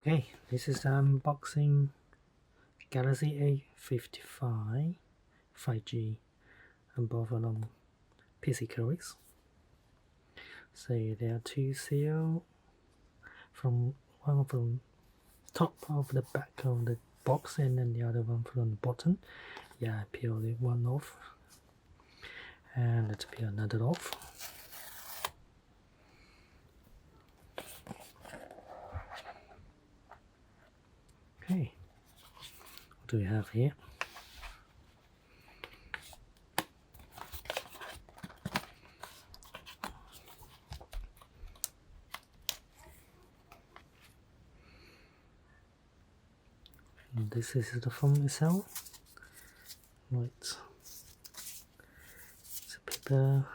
Okay, this is the unboxing Galaxy A55 5G and both of them PC cases. So there are two seals from one from top of the back of the box and then the other one from the bottom. Yeah, I peeled one off and let's peel another off. Okay, what do we have here? And this is the phone itself. Right, it's a paper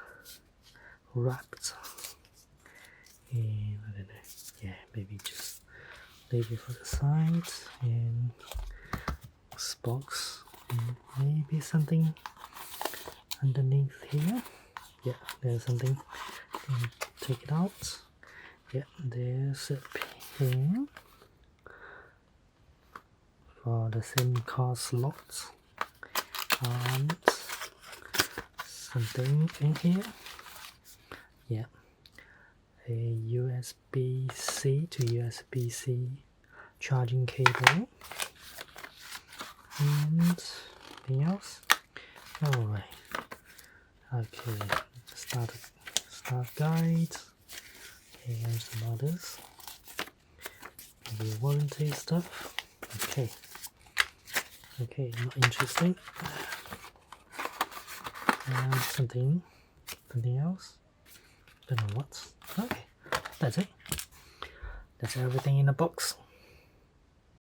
wrapped and I don't know, yeah, maybe just leave it for the side and this box and maybe something underneath here. Yeah, there's something. Take it out. Yeah, there's a pin for the SIM card slot and something in here. Yeah, a USB-C to USB-C charging cable and anything else. Alright, okay, start guide and some others, maybe warranty stuff. Okay, not interesting. And something else, don't know what. Okay, that's it. That's everything in the box.